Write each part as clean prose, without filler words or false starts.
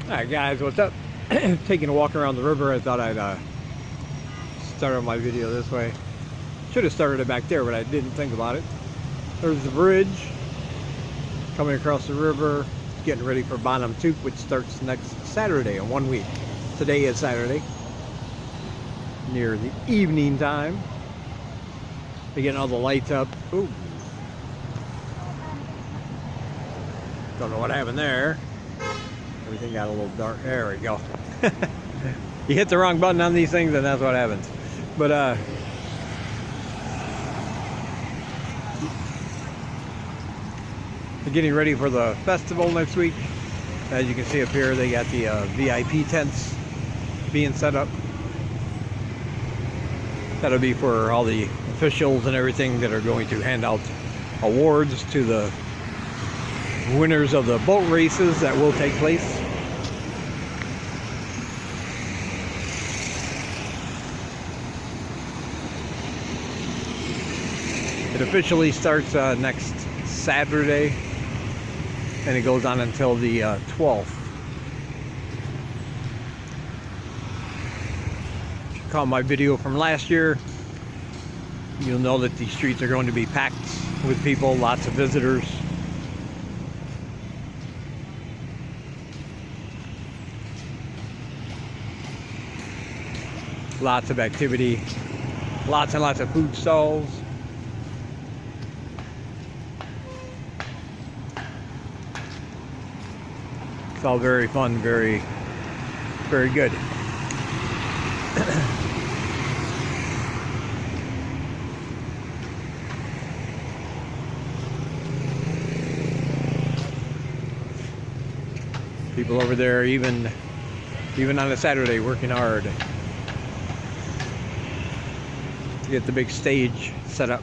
Alright guys, what's up? Taking a walk around the river. I thought I'd start my video this way. Should have started it back there, but I didn't think about it. There's the bridge coming across the river, getting ready for Bottom Touk, which starts next Saturday in 1 week. Today is Saturday, near the evening time. They're getting all the lights up. Ooh. Don't know what happened there. Everything got a little dark. There we go. You hit the wrong button on these things and that's what happens. But they're getting ready for the festival next week. As you can see up here, they got the VIP tents being set up. That'll be for all the officials and everything that are going to hand out awards to the winners of the boat races that will take place. It officially starts next Saturday and it goes on until the 12th. If you caught my video from last year, you'll know that these streets are going to be packed with people, lots of visitors. Lots of activity, lots and lots of food stalls. It's all very fun, very, very good. People over there, even on a Saturday, working hard to get the big stage set up.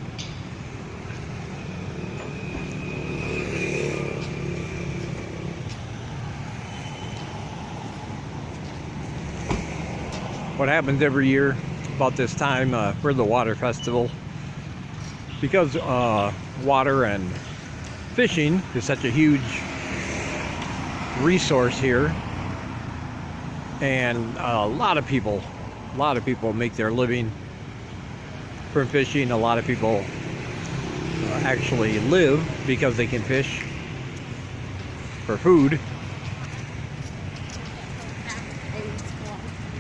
What happens every year about this time for the water festival, because water and fishing is such a huge resource here, and a lot of people make their living from fishing. A lot of people actually live because they can fish for food.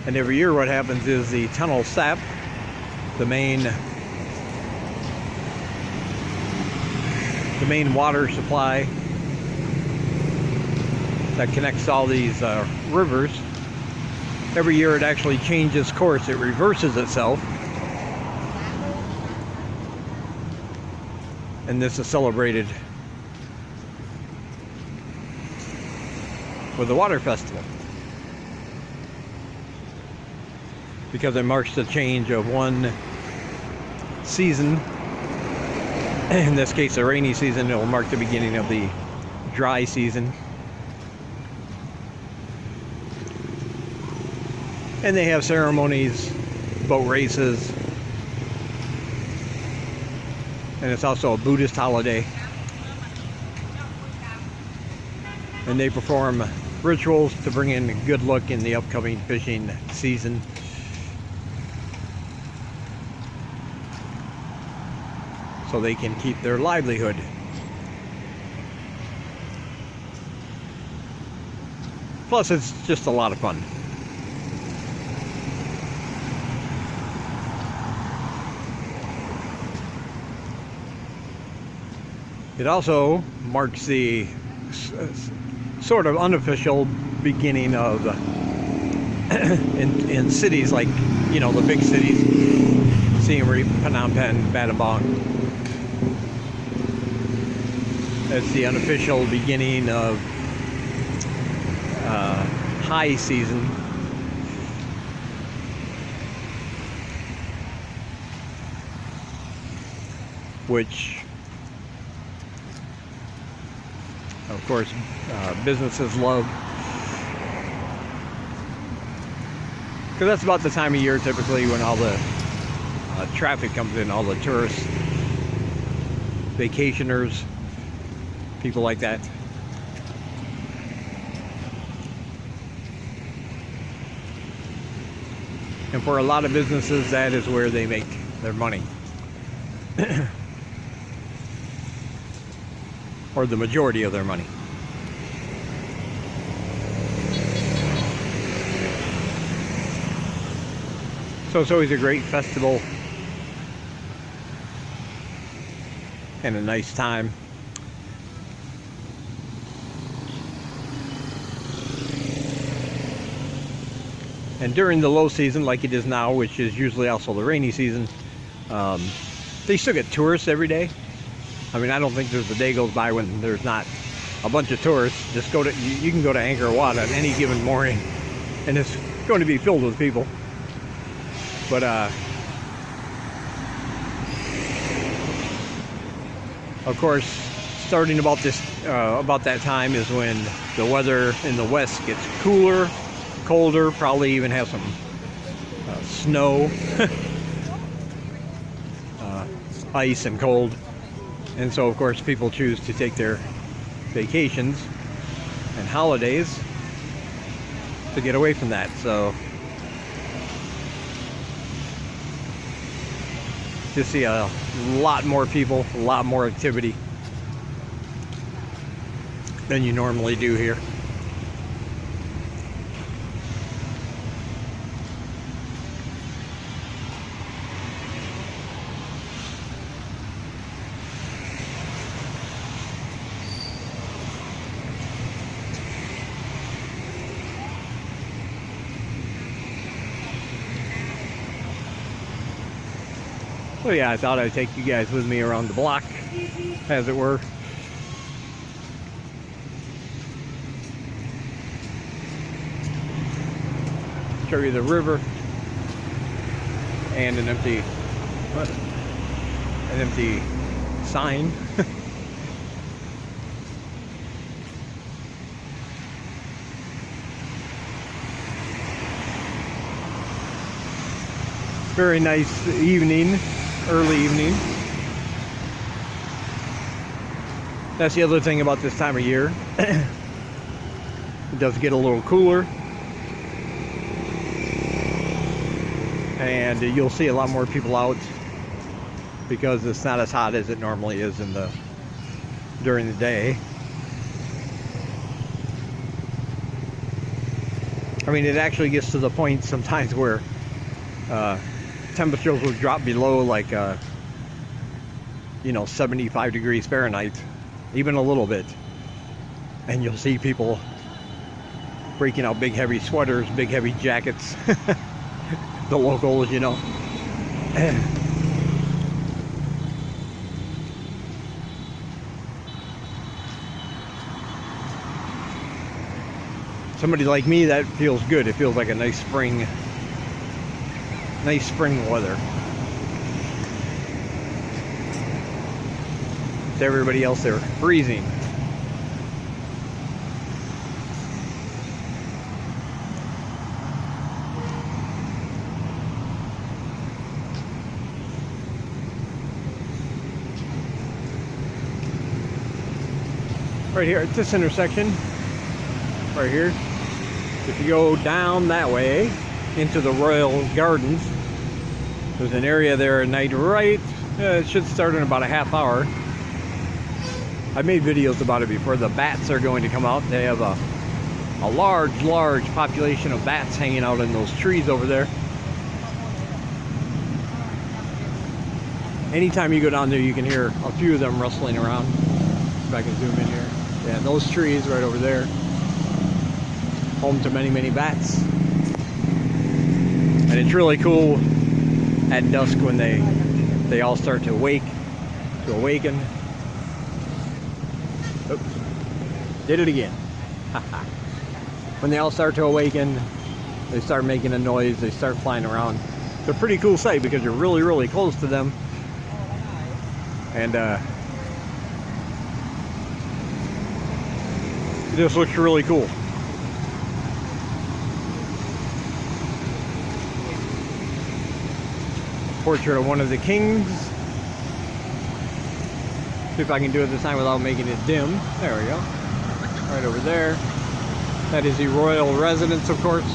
And every year what happens is the tunnel sap, the main water supply that connects all these rivers, every year it actually changes course. It reverses itself. And this is celebrated with the water festival, because it marks the change of one season. In this case, the rainy season. It will mark the beginning of the dry season. And they have ceremonies, boat races, and it's also a Buddhist holiday. And they perform rituals to bring in good luck in the upcoming fishing season. So they can keep their livelihood. Plus, it's just a lot of fun. It also marks the sort of unofficial beginning of in cities like, you know, the big cities, Siem Reap, Phnom Penh, Battambang. It's the unofficial beginning of high season. Which, of course, businesses love. because that's about the time of year typically when all the traffic comes in, all the tourists, vacationers, people like that. And for a lot of businesses, that is where they make their money. Or the majority of their money. So it's always a great festival and a nice time. And during the low season, like it is now, which is usually also the rainy season, they still get tourists every day. I mean, I don't think there's a day goes by when there's not a bunch of tourists. Just go to, you can go to Angkor Wat on any given morning, and it's going to be filled with people. But of course, starting about that time is when the weather in the west gets cooler, colder, probably even have some snow, ice and cold. And so of course people choose to take their vacations and holidays to get away from that. So you see a lot more people, a lot more activity than you normally do here. So yeah, I thought I'd take you guys with me around the block, as it were. Show you the river and an empty sign. Very nice evening. Early evening. That's the other thing about this time of year. It does get a little cooler, and you'll see a lot more people out because it's not as hot as it normally is during the day. I mean, it actually gets to the point sometimes where temperatures will drop below like 75 degrees Fahrenheit, even a little bit, and you'll see people breaking out big heavy sweaters, big heavy jackets. The locals, you know. Somebody like me, that feels good. It feels like a nice spring weather. To everybody else, they're freezing. Right here at this intersection, right here, if you go down that way into the Royal Gardens, there's an area there at night, right? It should start in about a half hour. I made videos about it before. The bats are going to come out. They have a large population of bats hanging out in those trees over there. Anytime you go down there, you can hear a few of them rustling around. If I can zoom in here. Yeah, those trees right over there, home to many bats. And it's really cool at dusk when they all start to awaken. Oops, did it again. When they all start to awaken, they start making a noise, they start flying around. It's a pretty cool sight because you're really close to them. And it just looks really cool. portrait of one of the kings. See if I can do it this time without making it dim. There we go. Right over there. That is the royal residence, of course.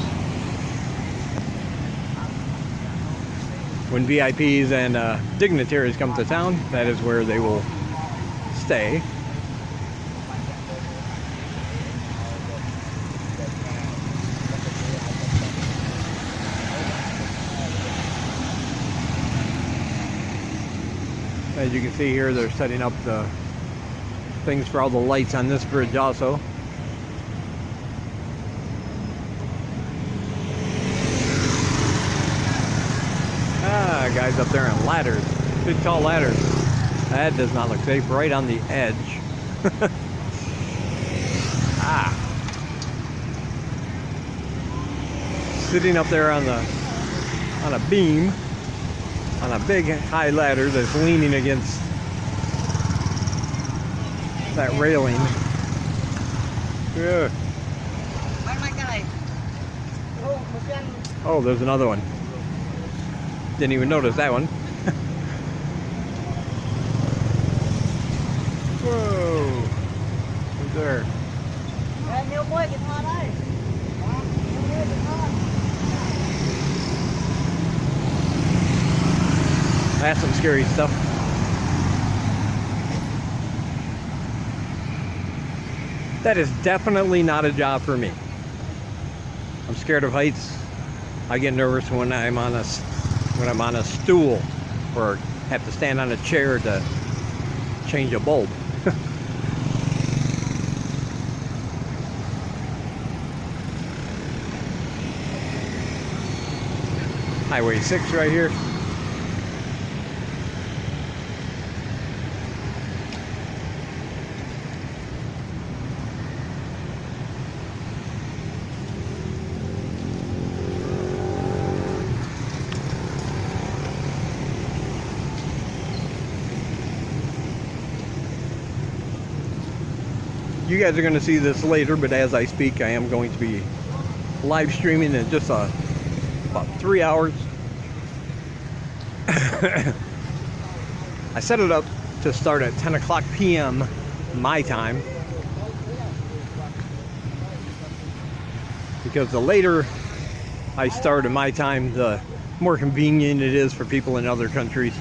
When VIPs and dignitaries come to town, that is where they will stay. As you can see here, they're setting up the things for all the lights on this bridge also. Ah, guys up there on ladders, big tall ladders. That does not look safe, right on the edge. Ah. Sitting up there on a beam, on a big high ladder that's leaning against that railing. Yeah. Oh, there's another one. Didn't even notice that one. Whoa. Who's there? That's some scary stuff. That is definitely not a job for me. I'm scared of heights. I get nervous when I'm on a stool or have to stand on a chair to change a bulb. Highway 6 right here. You guys are going to see this later, but as I speak, I am going to be live streaming in just about 3 hours. I set it up to start at 10 o'clock p.m. my time, because the later I start at my time, the more convenient it is for people in other countries.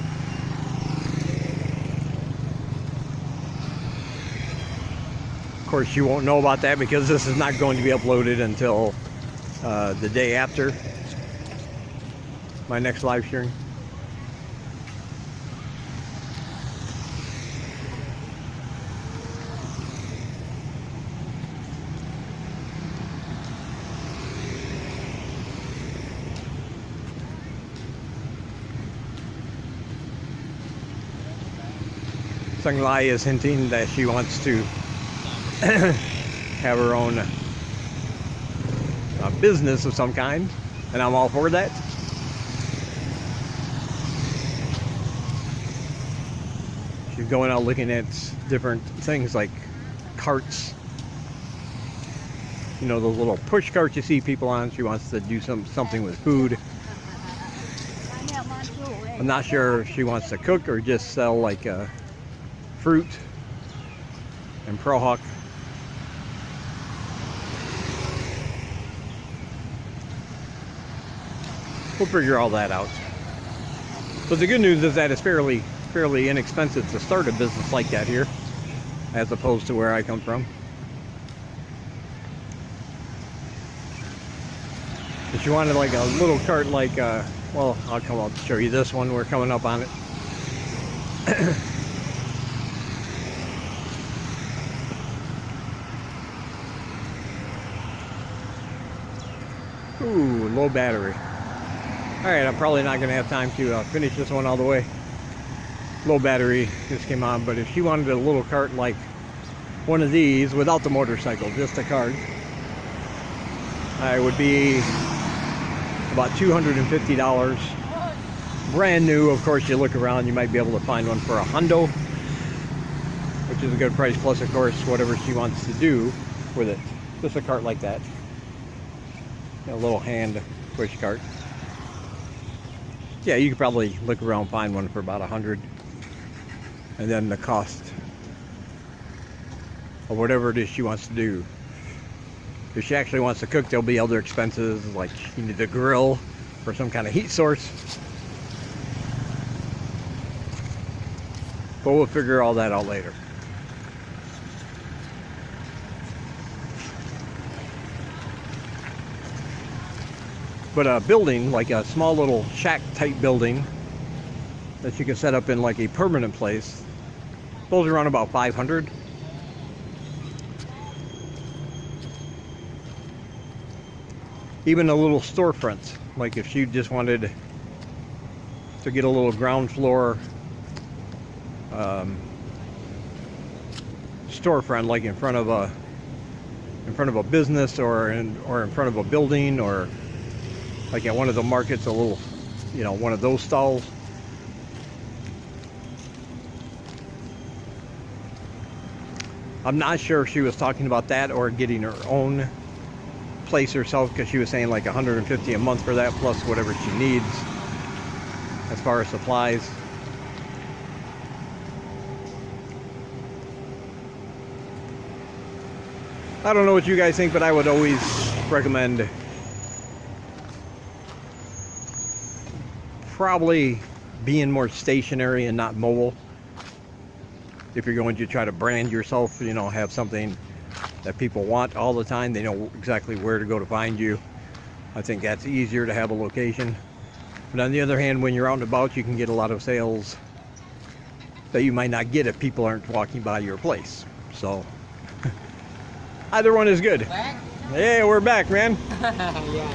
Of course, you won't know about that because this is not going to be uploaded until the day after my next live stream. Sung Lai is hinting that she wants to have her own business of some kind, and I'm all for that. She's going out looking at different things like carts, you know, those little push carts you see people on. She wants to do something with food. I'm not sure if she wants to cook or just sell like fruit and prohawk. We'll figure all that out. But the good news is that it's fairly inexpensive to start a business like that here, as opposed to where I come from. If you wanted like a little cart, like well, I'll come up and show you this one. We're coming up on it. Ooh, low battery. Alright, I'm probably not going to have time to finish this one all the way. Low battery just came on, but if she wanted a little cart like one of these without the motorcycle, just a cart, it would be about $250. Brand new. Of course, you look around, you might be able to find one for $100, which is a good price, plus of course whatever she wants to do with it. Just a cart like that. A little hand push cart. Yeah, you could probably look around and find one for about 100. And then the cost of whatever it is she wants to do. If she actually wants to cook, there'll be other expenses, like she needs a grill or some kind of heat source. But we'll figure all that out later. But a building, like a small little shack type building that you can set up in like a permanent place, those are around about 500. Even a little storefront, like if she just wanted to get a little ground floor storefront, like in front of a business or in front of a building, or like at one of the markets, a little, you know, one of those stalls. I'm not sure if she was talking about that or getting her own place herself, because she was saying like $150 a month for that, plus whatever she needs as far as supplies. I don't know what you guys think, but I would always recommend probably being more stationary and not mobile. If you're going to try to brand yourself, you know, have something that people want all the time, they know exactly where to go to find you. I think that's easier to have a location. But on the other hand, when you're out and about, you can get a lot of sales that you might not get if people aren't walking by your place. So either one is good. Back? Yeah, we're back, man. Yeah.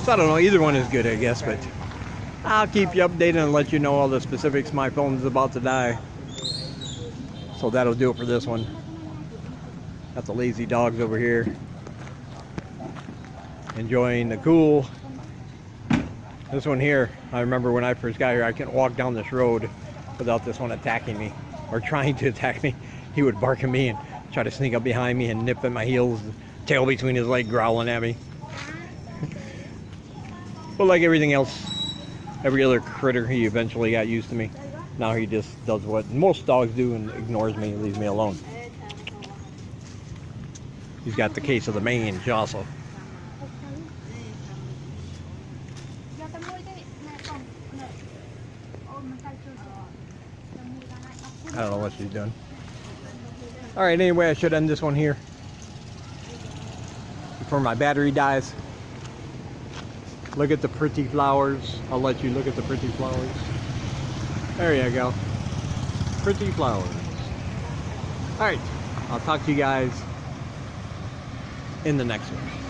So I don't know, either one is good, I guess, but I'll keep you updated and let you know all the specifics. My phone's about to die, so that'll do it for this one. Got the lazy dogs over here enjoying the cool. This one here, I remember when I first got here, I couldn't walk down this road without this one attacking me, or trying to attack me. He would bark at me and try to sneak up behind me and nip at my heels, tail between his legs, growling at me. But like everything else, every other critter, he eventually got used to me. Now he just does what most dogs do and ignores me and leaves me alone. He's got the case of the mange also. I don't know what she's doing. Alright, anyway, I should end this one here before my battery dies. Look at the pretty flowers. I'll let you look at the pretty flowers. There you go. Pretty flowers. Alright, I'll talk to you guys in the next one.